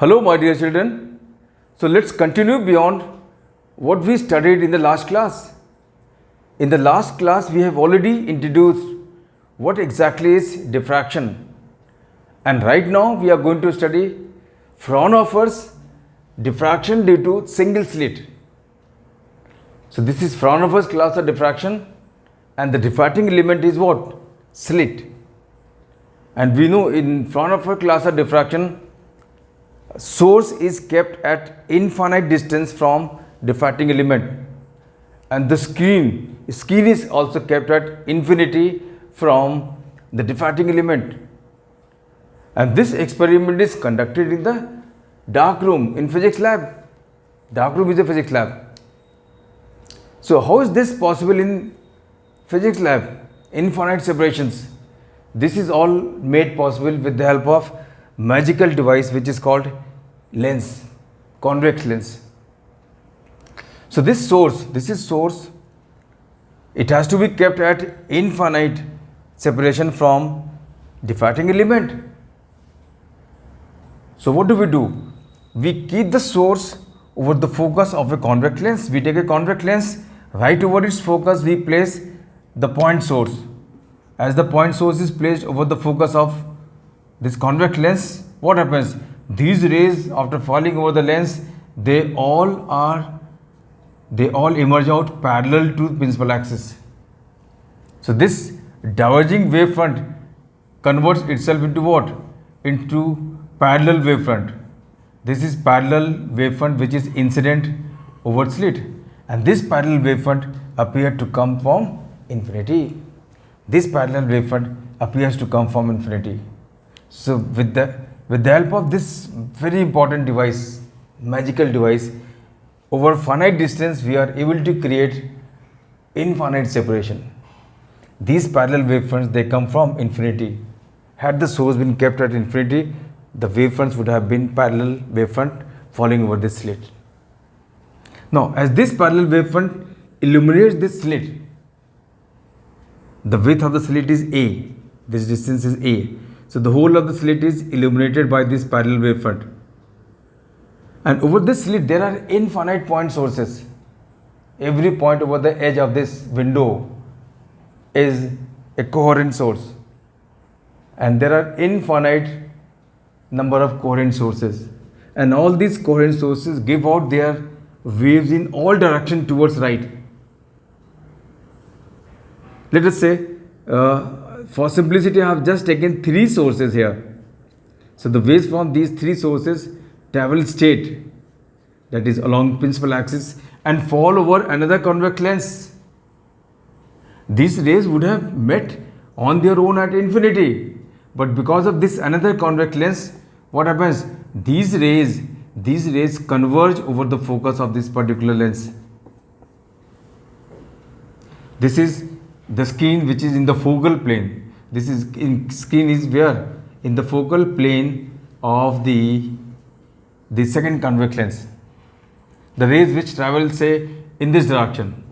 Hello, my dear children. So let's continue beyond what we studied in the last class. In the last class, we have already introduced what exactly is diffraction. And right now, we are going to study Fraunhofer's diffraction due to single slit. So this is Fraunhofer's class of diffraction, and the diffracting element is what? Slit. And we know in Fraunhofer class of diffraction, source is kept at infinite distance from diffracting element, and the screen is also kept at infinity from the diffracting element. And this experiment is conducted in the dark room in physics lab. Dark room is a physics lab. So how is this possible in physics lab? Infinite separations. This is all made possible with the help of magical device which is called lens, convex lens. So this is source. It has to be kept at infinite separation from diffracting element. So what do? We keep the source over the focus of a convex lens. We take a convex lens, right over its focus we place the point source. As the point source is placed over the focus of this convex lens, what happens? These rays, after falling over the lens, they all emerge out parallel to principal axis. So this diverging wavefront converts itself into what? Into parallel wavefront. This is parallel wavefront which is incident over slit, and this parallel wavefront appeared to come from infinity. This parallel wavefront appears to come from infinity. So with the help of this very important device, magical device, over finite distance we are able to create infinite separation. These parallel wavefronts, they come from infinity. Had the source been kept at infinity, the wavefronts would have been parallel wavefront falling over this slit. Now, as this parallel wavefront illuminates this slit, the width of the slit is A. This distance is A. So the whole of the slit is illuminated by this parallel wavefront. And over this slit there are infinite point sources. Every point over the edge of this window is a coherent source. And there are infinite number of coherent sources. And all these coherent sources give out their waves in all directions towards right. Let us say, for simplicity, I have just taken three sources here. So the waves from these three sources travel straight, that is along principal axis, and fall over another convex lens. These rays would have met on their own at infinity, but because of this another convex lens, what happens? These rays converge over the focus of this particular lens. This is the screen which is in the focal plane. Screen is where? In the focal plane of the second convex lens. The rays which travel, say, in this direction.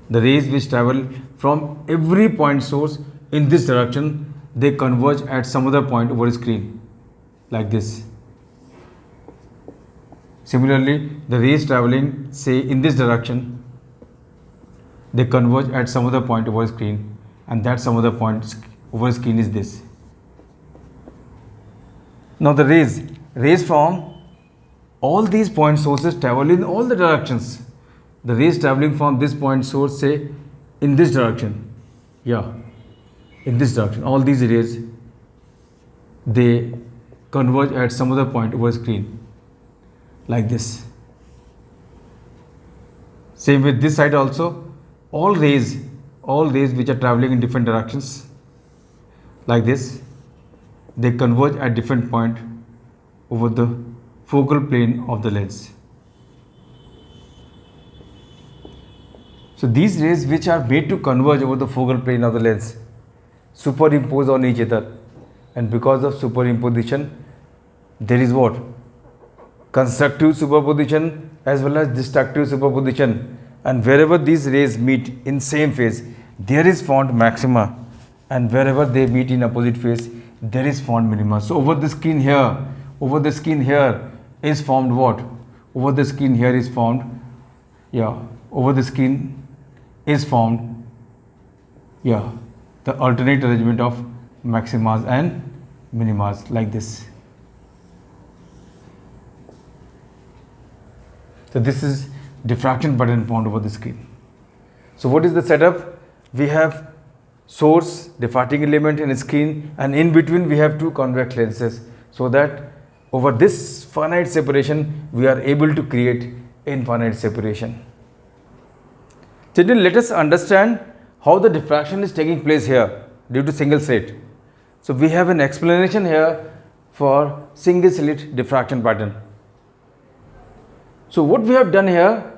The rays which travel from every point source in this direction, they converge at some other point over the screen, like this. Similarly, the rays traveling, say, in this direction, they converge at some other point over the screen, and that some other point over the screen is this. Now the rays from all these point sources travel in all the directions. The rays traveling from this point source, say, in this direction, in this direction, all these rays, they converge at some other point over the screen, like this. Same with this side also. All rays which are traveling in different directions, like this, they converge at different point over the focal plane of the lens. So these rays which are made to converge over the focal plane of the lens superimpose on each other, and because of superimposition there is what? Constructive superposition as well as destructive superposition. And wherever these rays meet in same phase, there is found maxima, and wherever they meet in opposite phase, there is found minima. So over the screen here, over the skin here is formed what? Over the skin here is formed, over the skin is formed, the alternate arrangement of maximas and minimas like this. So this is diffraction pattern formed over the skin. So what is the setup? We have source, diffracting element in skin, and in between we have two convex lenses, so that over this finite separation we are able to create infinite separation. Children, let us understand how the diffraction is taking place here due to single slit. So we have an explanation here for single slit diffraction pattern. So what we have done here,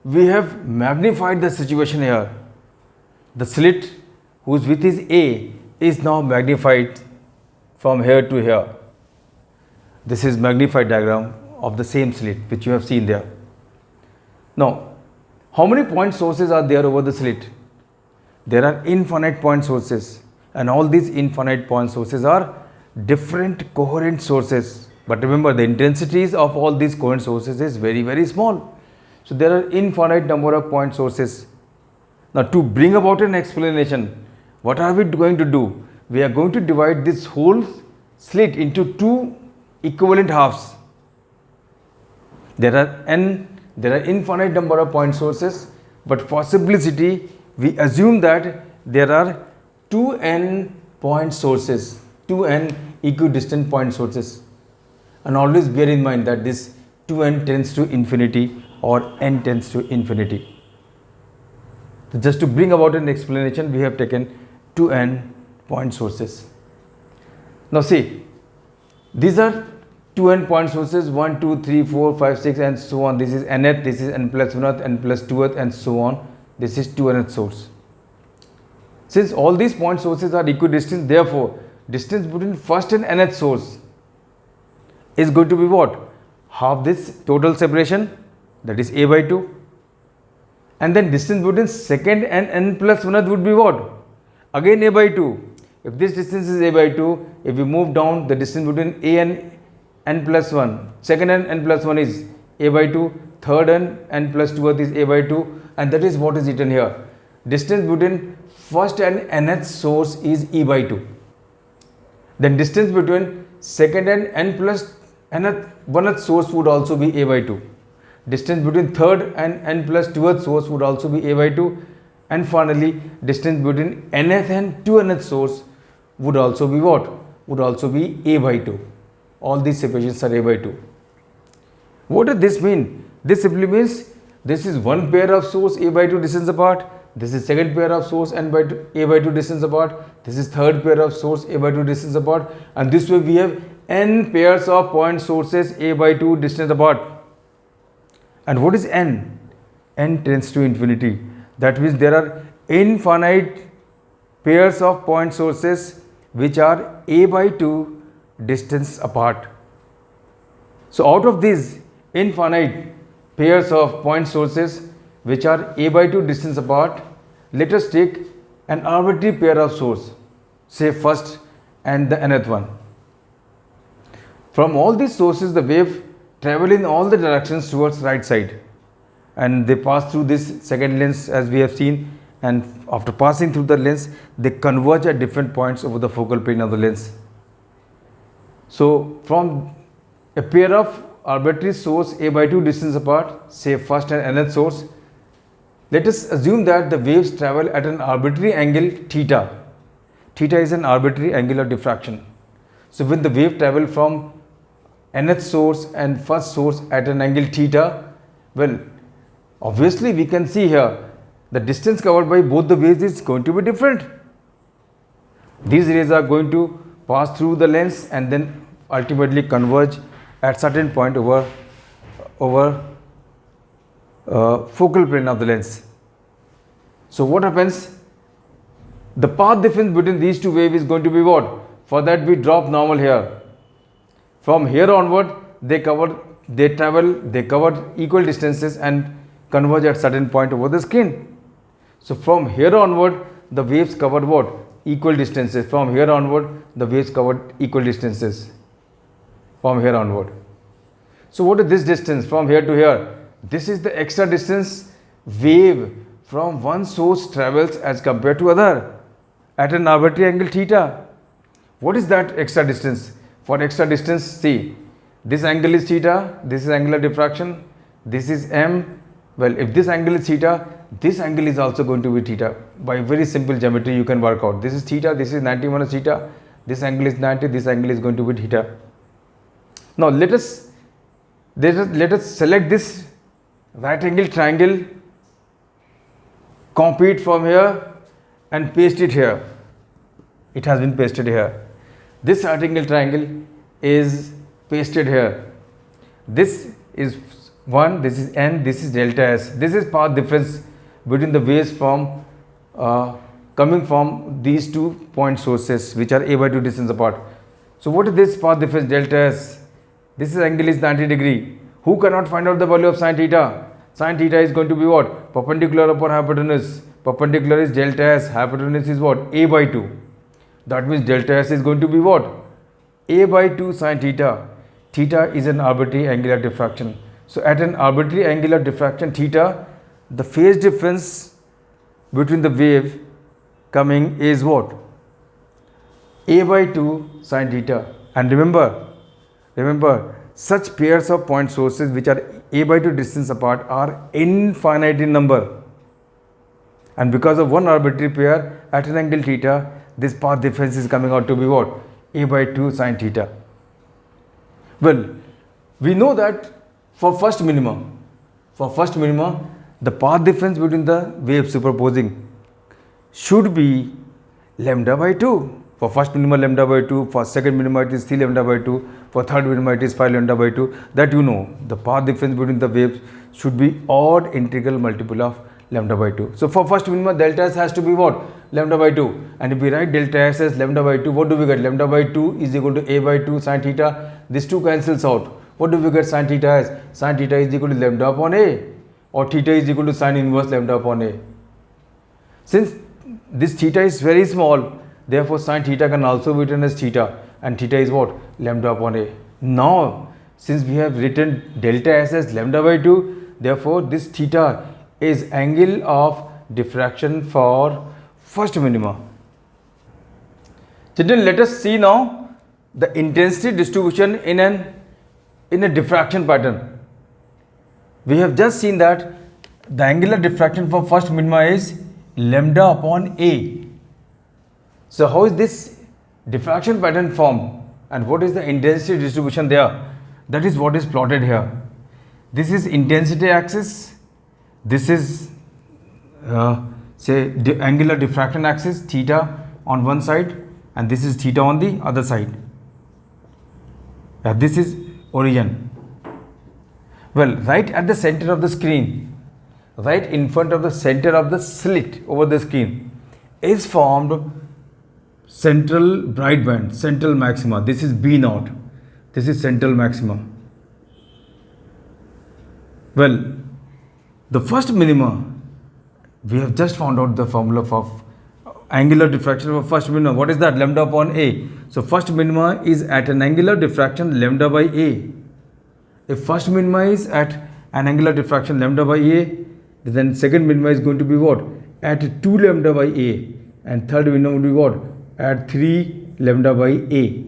we have magnified the situation here. The slit whose width is A is now magnified from here to here. This is magnified diagram of the same slit which you have seen there. Now, how many point sources are there over the slit? There are infinite point sources, and all these infinite point sources are different coherent sources. But remember, the intensities of all these coherent sources is very, very small. So there are infinite number of point sources. Now, to bring about an explanation, what are we going to do? We are going to divide this whole slit into two equivalent halves. There are infinite number of point sources, but for simplicity we assume that there are 2n point sources, 2n equidistant point sources, and always bear in mind that this 2n tends to infinity or n tends to infinity. So just to bring about an explanation, we have taken 2n point sources. Now see, these are 2n point sources, 1, 2, 3, 4, 5, 6 and so on. This is nth, this is n plus 1th, n plus 2th and so on. This is 2nth source. Since all these point sources are equidistant, therefore distance between first and nth source is going to be what? Half this total separation, that is a by 2. And then distance between second and n plus 1th would be what? Again a by 2. If this distance is a by 2, if we move down, the distance between a and n plus 1, second and n plus 1 is a by 2, third and n plus 2th is a by 2, and that is what is written here. Distance between first and nth source is e by 2. Then distance between second and n plus nth 1th source would also be a by 2. Distance between third and n plus 2th source would also be a by 2. And finally, distance between nth and 2nth source would also be what? Would also be a by 2. All these separations are a by 2. What does this mean? This simply means this is one pair of source a by 2 distance apart. This is second pair of source n by 2, a by 2 distance apart. This is third pair of source a by 2 distance apart. And this way we have n pairs of point sources a by 2 distance apart. And what is n? N tends to infinity. That means there are infinite pairs of point sources which are a by 2 distance apart. So out of these infinite pairs of point sources which are a by 2 distance apart, let us take an arbitrary pair of source, say first and the nth one. From all these sources, the wave travel in all the directions towards right side, and they pass through this second lens as we have seen, and after passing through the lens they converge at different points over the focal plane of the lens. So from a pair of arbitrary source a by 2 distance apart, say first and nth source, let us assume that the waves travel at an arbitrary angle theta. Theta is an arbitrary angle of diffraction. So when the wave travel from nth source and first source at an angle theta, well, obviously we can see here the distance covered by both the waves is going to be different. These rays are going to pass through the lens and then ultimately converge at certain point over focal plane of the lens. So what happens? The path difference between these two waves is going to be what? For that we drop normal here. From here onward they cover equal distances and converge at certain point over the skin. So from here onward the waves covered what? Equal distances. From here onward the waves covered equal distances. from here onward. So what is this distance from here to here? This is the extra distance wave from one source travels as compared to other at an arbitrary angle theta. What is that extra distance? For extra distance, see, this angle is theta, this is angular diffraction, this is m. Well, if this angle is theta, this angle is also going to be theta. By very simple geometry, you can work out. This is theta, this is 90 minus theta, this angle is 90, this angle is going to be theta. Now let us select this right angle triangle, copy it from here and paste it here. It has been pasted here. This right angle triangle is pasted here. This is 1, this is n, this is delta s. This is path difference between the waves from coming from these 2 point sources which are a by 2 distance apart. So what is this path difference delta s? This angle is 90 degree. Who cannot find out the value of sin theta? Sin theta is going to be what? Perpendicular upon hypotenuse. Perpendicular is delta s. Hypotenuse is what? A by 2. That means delta s is going to be what? A by 2 sin theta. Theta is an arbitrary angular diffraction. So at an arbitrary angular diffraction theta, the phase difference between the wave coming is what? A by 2 sin theta. And remember, such pairs of point sources which are a by 2 distance apart are infinite in number. And because of one arbitrary pair at an angle theta, this path difference is coming out to be what? A by 2 sin theta. Well, we know that for first minima, the path difference between the waves superposing should be lambda by 2. For first minima lambda by 2, for second minima it is 3 lambda by 2, for third minima it is 5 lambda by 2. That you know, the path difference between the waves should be odd integral multiple of lambda by 2. So for first minima delta s has to be what? Lambda by 2. And if we write delta s as lambda by 2, what do we get? Lambda by 2 is equal to a by 2 sin theta. This 2 cancels out. What do we get sin theta as? Sin theta is equal to lambda upon a, or theta is equal to sin inverse lambda upon a. Since this theta is very small, therefore sin theta can also be written as theta, and theta is what? Lambda upon a. Now, since we have written delta s as lambda by 2, therefore this theta is angle of diffraction for first minima. Children, let us see now the intensity distribution in a diffraction pattern. We have just seen that the angular diffraction for first minima is lambda upon a. So how is this diffraction pattern formed and what is the intensity distribution there? That is what is plotted here. This is intensity axis, this is the angular diffraction axis, theta on one side, and this is theta on the other side. This is origin. Well, right at the center of the screen, right in front of the center of the slit over the screen is formed central brightband, central maxima. This is B naught. This is central maxima. Well, the first minima, we have just found out the formula for angular diffraction of first minima. What is that? Lambda upon a. So first minima is at an angular diffraction lambda by a. If first minima is at an angular diffraction lambda by a, then second minima is going to be what? At 2 lambda by a, and third minima would be what? At 3 lambda by a.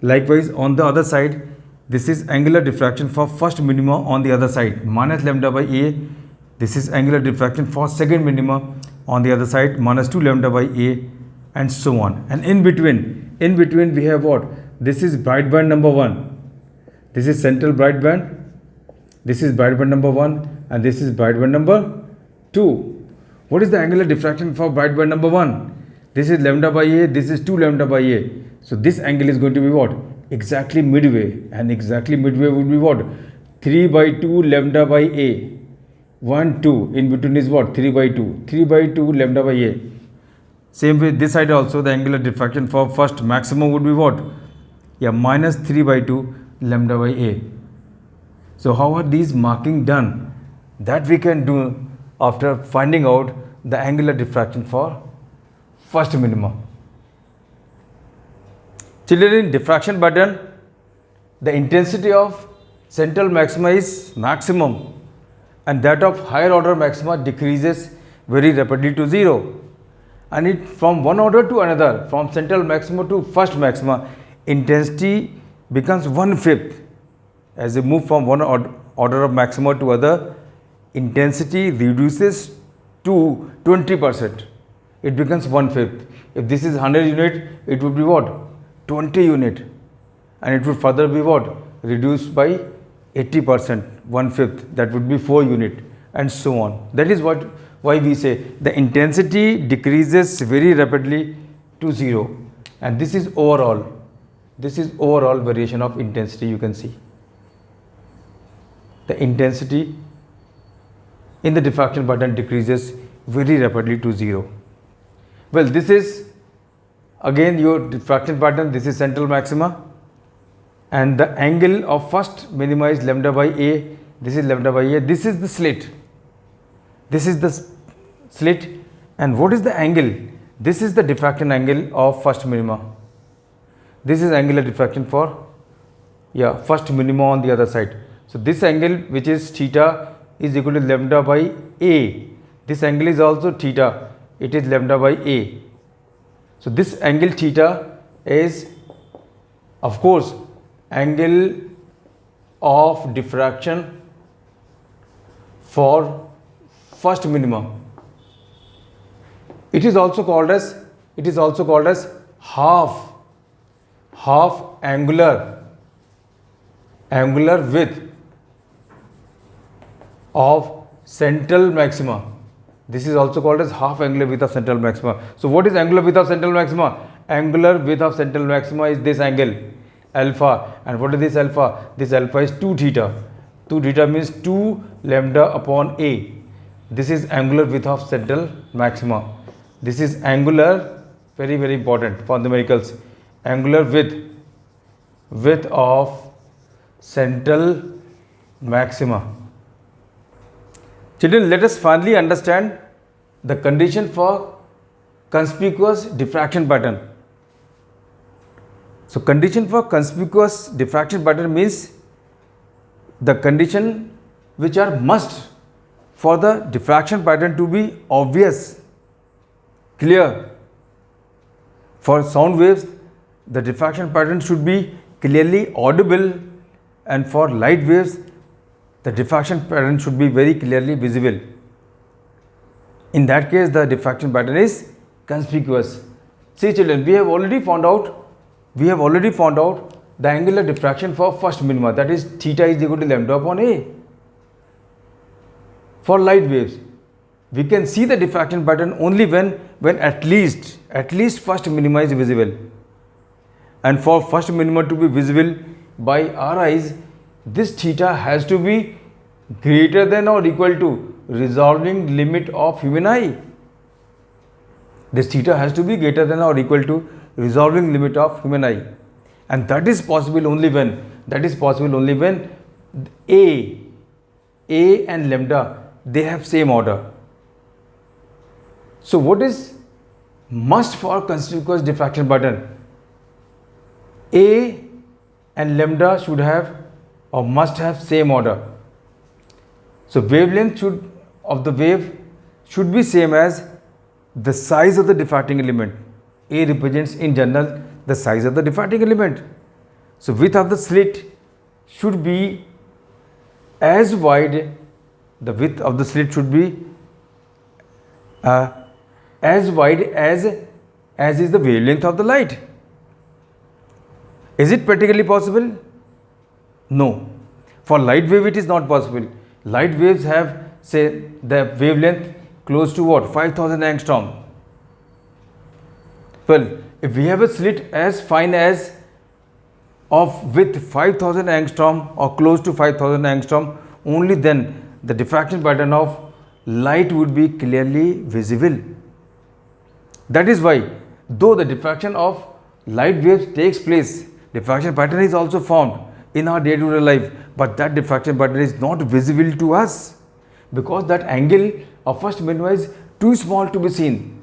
Likewise, on the other side, this is angular diffraction for first minima on the other side, minus lambda by a. This is angular diffraction for second minima on the other side, minus 2 lambda by a, and so on. And in between we have what? This is brightband number 1. This is central brightband. This is brightband number 1, and this is brightband number 2. What is the angular diffraction for brightband number 1? This is lambda by a, this is 2 lambda by a. So this angle is going to be what? Exactly midway, and exactly midway would be what? 3 by 2 lambda by a. 1, 2. In between is what? 3 by 2. 3 by 2 lambda by a. Same way this side also, the angular diffraction for first maximum would be what? Yeah, minus 3 by 2 lambda by a. So how are these marking done? That we can do after finding out the angular diffraction for first minima. Children, in diffraction pattern, the intensity of central maxima is maximum and that of higher order maxima decreases very rapidly to 0. And it from one order to another, from central maxima to first maxima, intensity becomes 1/5. As you move from one order of maxima to other, intensity reduces to 20%. It becomes 1/5. If this is 100 unit, it would be what? 20 unit. And it would further be what? Reduced by 80%, 1/5. That would be 4 unit and so on. That is why we say the intensity decreases very rapidly to 0. And this is overall. This is overall variation of intensity, you can see. The intensity in the diffraction pattern decreases very rapidly to 0. Well, this is again your diffraction pattern. This is central maxima and the angle of first minima is lambda by A. This is lambda by A. This is the slit. This is the slit. And what is the angle? This is the diffraction angle of first minima. This is angular diffraction for first minima on the other side. So this angle, which is theta, is equal to lambda by A. This angle is also theta. It is lambda by A. So this angle theta is, of course, angle of diffraction for first minimum. It is also called as half angular width of central maxima. This is also called as half angular width of central maxima. So what is angular width of central maxima? Angular width of central maxima is this angle alpha. And what is this alpha? This alpha is 2 theta. 2 theta means 2 lambda upon A. This is angular width of central maxima. This is angular, very very important for numericals, angular width of central maxima. Children, let us finally understand the condition for conspicuous diffraction pattern. So condition for conspicuous diffraction pattern means the condition which are must for the diffraction pattern to be obvious, clear. For sound waves, the diffraction pattern should be clearly audible, and for light waves, the diffraction pattern should be very clearly visible. In that case, the diffraction pattern is conspicuous. See children, we have already found out the angular diffraction for first minima, that is theta is equal to lambda upon A. For light waves, we can see the diffraction pattern only when at least first minima is visible. And for first minima to be visible by our eyes, this theta has to be greater than or equal to resolving limit of human eye. This theta has to be greater than or equal to resolving limit of human eye. And that is possible only when A and lambda, they have same order. So what is must for conspicuous diffraction pattern? A and lambda should have or must have same order. So wavelength of the wave should be same as the size of the diffracting element. A represents in general the size of the diffracting element. So width of the slit should be as wide, the width of the slit should be as wide as is the wavelength of the light. Is it practically possible? No. For light wave it is not possible. Light waves have, say, the wavelength close to what? 5000 angstrom. Well, if we have a slit as fine as of width 5000 angstrom or close to 5000 angstrom, only then the diffraction pattern of light would be clearly visible. That is why, though the diffraction of light waves takes place, diffraction pattern is also formed in our day-to-day life, but that diffraction pattern is not visible to us because that angle of first minima is too small to be seen.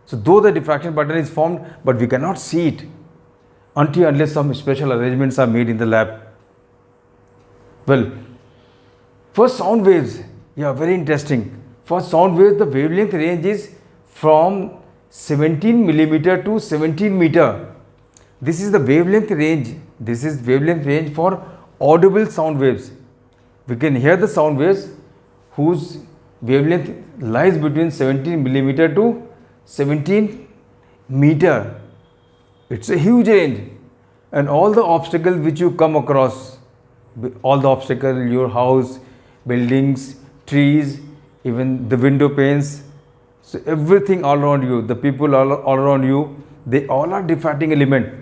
So though the diffraction pattern is formed, but we cannot see it until unless some special arrangements are made in the lab. Well, for sound waves, yeah, very interesting. For sound waves, the wavelength range is from 17 millimeter to 17 meter. This is the wavelength range. This is wavelength range for audible sound waves. We can hear the sound waves whose wavelength lies between 17 millimeter to 17 meter. It's a huge range, and all the obstacles which you come across, all the obstacles, your house, buildings, trees, even the window panes, so everything all around you, the people all around you, they all are diffracting element.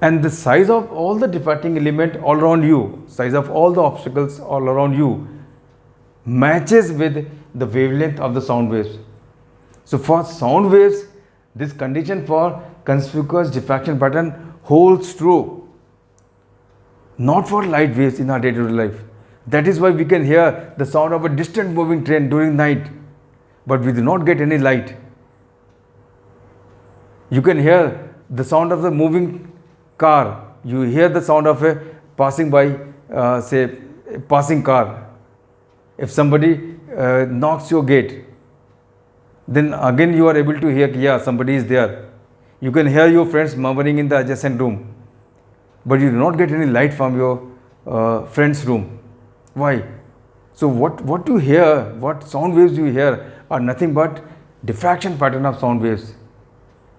And the size of all the diffracting element all around you, size of all the obstacles all around you, matches with the wavelength of the sound waves. So for sound waves, this condition for conspicuous diffraction pattern holds true, not for light waves in our day-to-day life. That is why we can hear the sound of a distant moving train during night, but we do not get any light. You can hear the sound of the moving car. You hear the sound of a passing by, say, a passing car. If somebody knocks your gate, then again you are able to hear, yeah, somebody is there. You can hear your friends murmuring in the adjacent room, but you do not get any light from your friend's room. Why? So what you hear, what sound waves you hear are nothing but diffraction pattern of sound waves.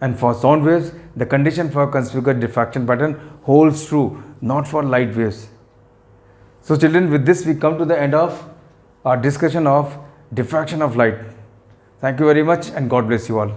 And for sound waves, the condition for conspicuous diffraction pattern holds true, not for light waves. So children, with this we come to the end of our discussion of diffraction of light. Thank you very much, and God bless you all.